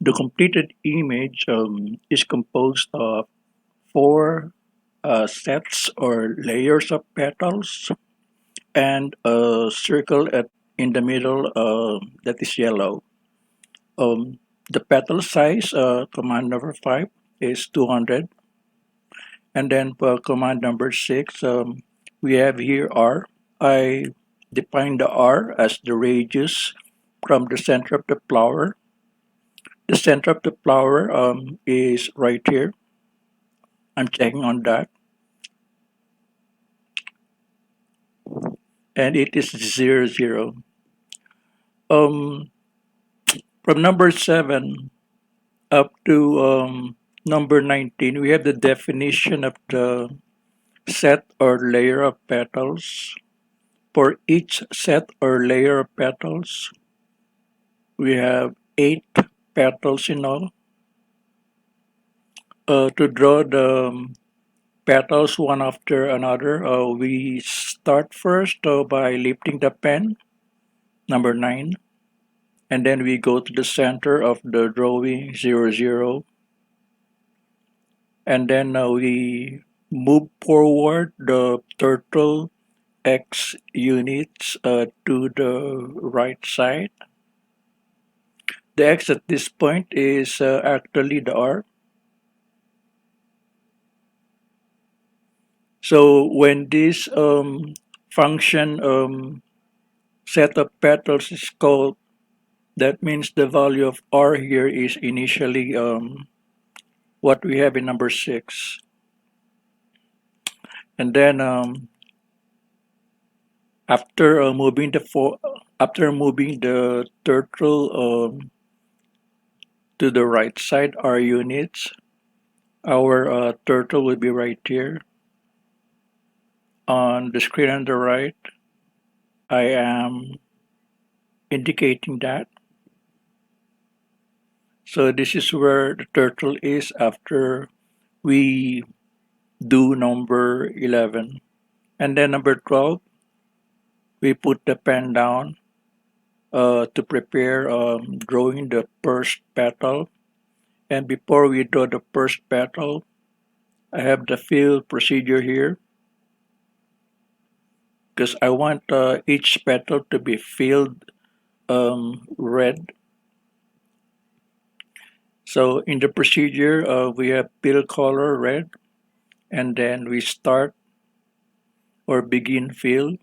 The completed image is composed of four sets or layers of petals and a circle in the middle that is yellow. Um, the petal size, command number 5, is 200. And then for command number 6, we have here R. I define the R as the radius from the center of the flower. The center of the flower is right here. I'm checking on that. And it is 0, 0. Um, from number 7 up to number 19, we have the definition of the set or layer of petals. For each set or layer of petals, we have 8 petals in all. To draw the petals one after another, we start first by lifting the pen, number 9, and then we go to the center of the drawing, 0, 0, and then we move forward the turtle X units to the right side. The X at this point is actually the R. So when this function set of petals is called, that means the value of R here is initially what we have in number 6. And then after moving the turtle to the right side, R units, our turtle will be right here. On the screen on the right, I am indicating that. So this is where the turtle is after we do number 11. And then number 12, we put the pen down to prepare drawing the first petal. And before we draw the first petal, I have the fill procedure here because I want each petal to be filled red. So in the procedure, we have petal color red, and then we start or begin fill,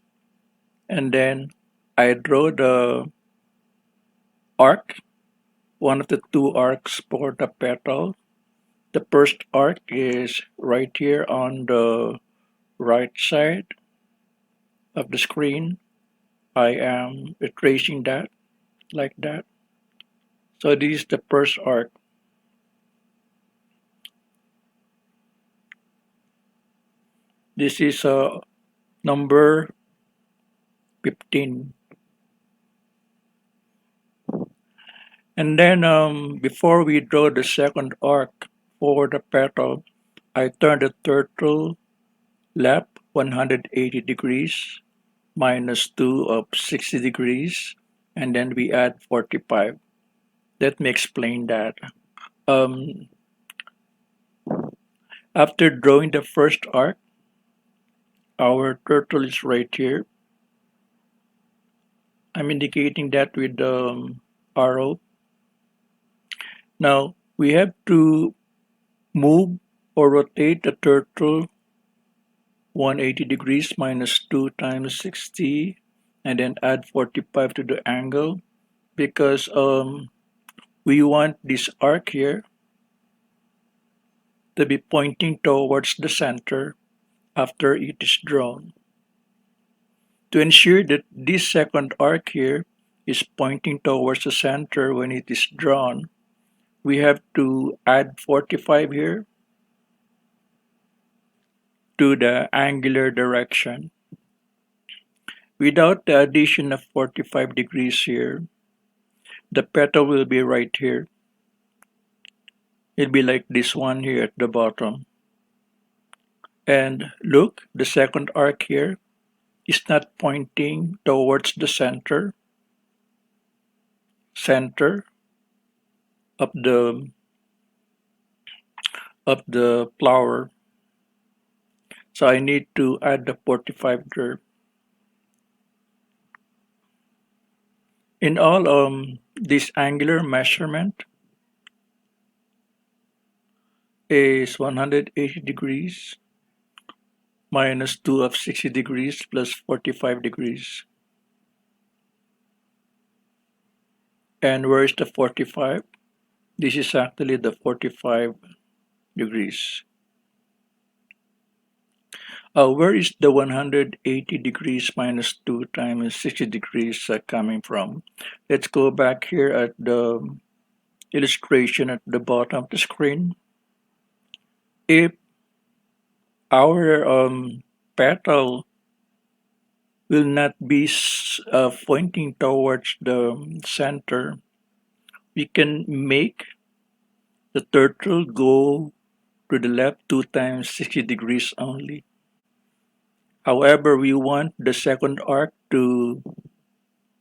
and then I draw the arc, one of the two arcs for the petal. The first arc is right here on the right side of the screen. I am tracing that like that. So this is the first arc. This is number 15. And then before we draw the second arc for the petal, I turn the turtle left 180 degrees minus 2 of 60 degrees, and then we add 45. Let me explain that. Um, after drawing the first arc, our turtle is right here. I'm indicating that with the arrow. Now, we have to move or rotate the turtle 180 degrees minus 2 times 60 and then add 45 to the angle because we want this arc here to be pointing towards the center after it is drawn. To ensure that this second arc here is pointing towards the center when it is drawn, we have to add 45 here to the angular direction. Without the addition of 45 degrees here, the petal will be right here. It'll be like this one here at the bottom. And look, the second arc here is not pointing towards the center. of the flower. So I need to add the 45 there. In all, this angular measurement is 180 degrees minus 2 of 60 degrees plus 45 degrees. And where is the 45? This is actually the 45 degrees. Where is the 180 degrees minus 2 times 60 degrees coming from? Let's go back here at the illustration at the bottom of the screen. If our petal will not be pointing towards the center, we can make the turtle go to the left 2 times 60 degrees only. However, we want the second arc to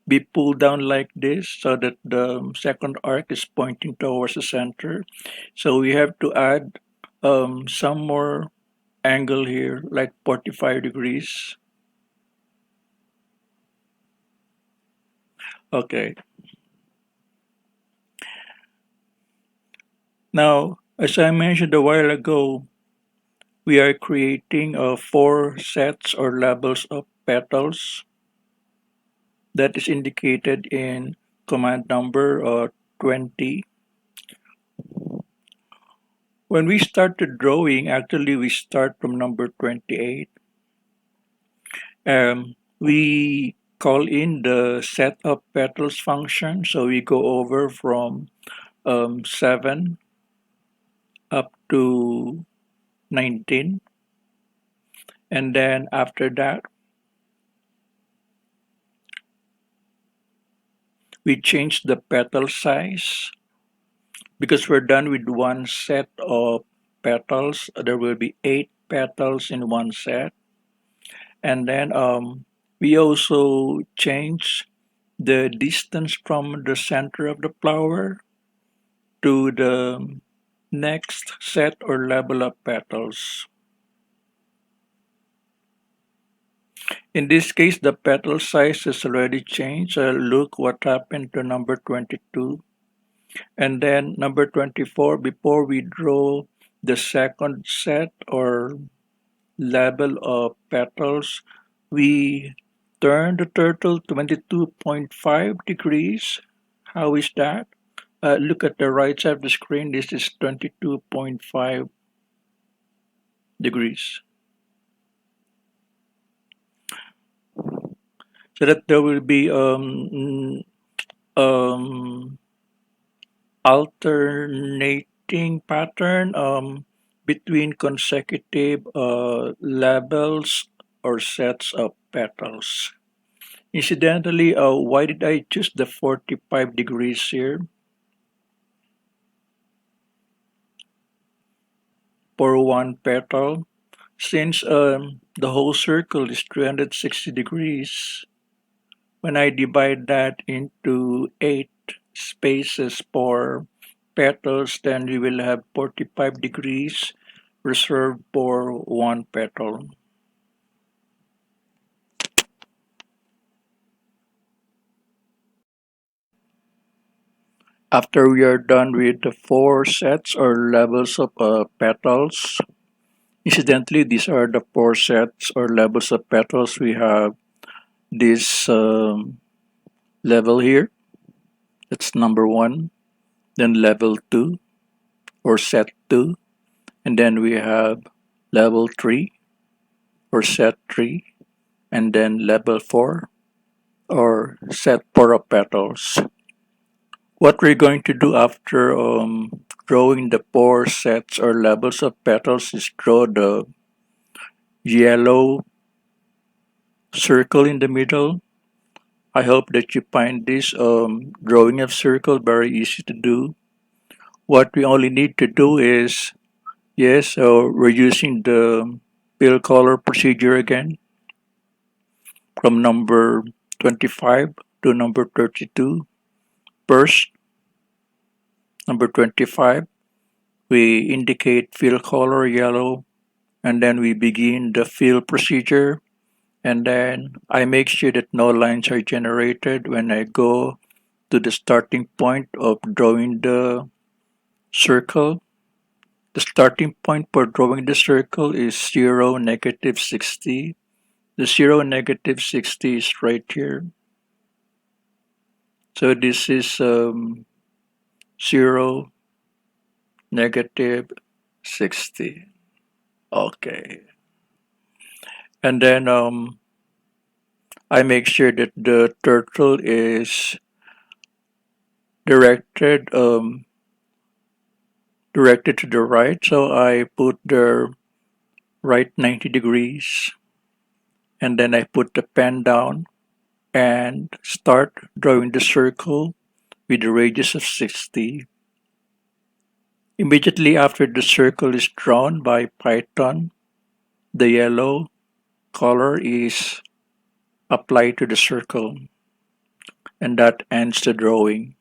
be pulled down like this so that the second arc is pointing towards the center. So we have to add some more angle here, like 45 degrees. Okay. Now, as I mentioned a while ago, we are creating 4 sets or levels of petals that is indicated in command number 20. When we start the drawing, actually we start from number 28. We call in the set of petals function, so we go over from 7 up to 19. And then after that, we change the petal size. Because we're done with one set of petals, there will be 8 petals in one set. And then we also change the distance from the center of the flower to the next set or level of petals. In this case, the petal size is already changed. Look what happened to number 22. And then number 24, before we draw the second set or level of petals, we turn the turtle 22.5 degrees. How is that? Look at the right side of the screen. This is 22.5 degrees. So that there will be alternating pattern between consecutive levels or sets of petals. Incidentally, why did I choose the 45 degrees here for one petal? Since the whole circle is 360 degrees, when I divide that into 8 spaces for petals, then we will have 45 degrees reserved for one petal. After we are done with the 4 sets or levels of petals, incidentally, these are the 4 sets or levels of petals. We have this level here, that's number 1, then level 2 or set 2, and then we have level 3 or set 3, and then level 4 or set 4 of petals. What we're going to do after drawing the 4 sets or levels of petals is draw the yellow circle in the middle. I hope that you find this drawing of circle very easy to do. What we only need to do is, yes, we're using the fill color procedure again from number 25 to number 32. First, Number 25, we indicate fill color yellow, and then we begin the fill procedure. And then I make sure that no lines are generated when I go to the starting point of drawing the circle. The starting point for drawing the circle is 0, negative 60. The 0, negative 60 is right here. So this is 0, negative 60. Okay. And then I make sure that the turtle is directed directed to the right. So I put the right 90 degrees, and then I put the pen down and start drawing the circle with a radius of 60. Immediately after the circle is drawn by Python, the yellow color is applied to the circle, and that ends the drawing.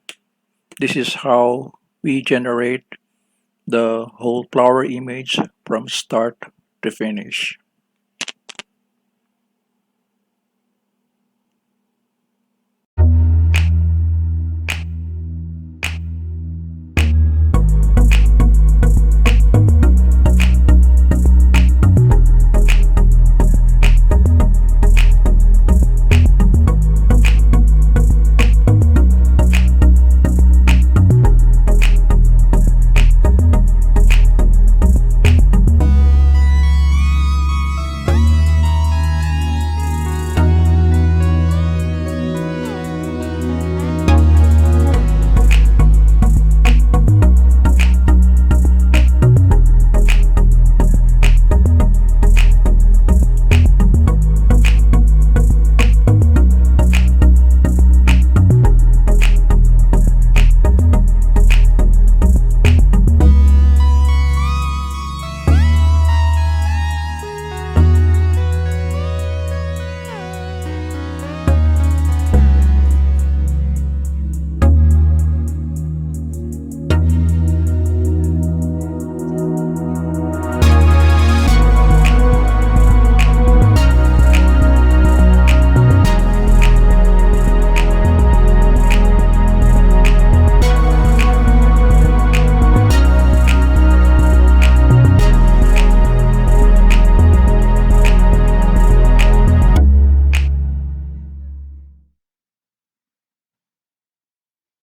This is how we generate the whole flower image from start to finish.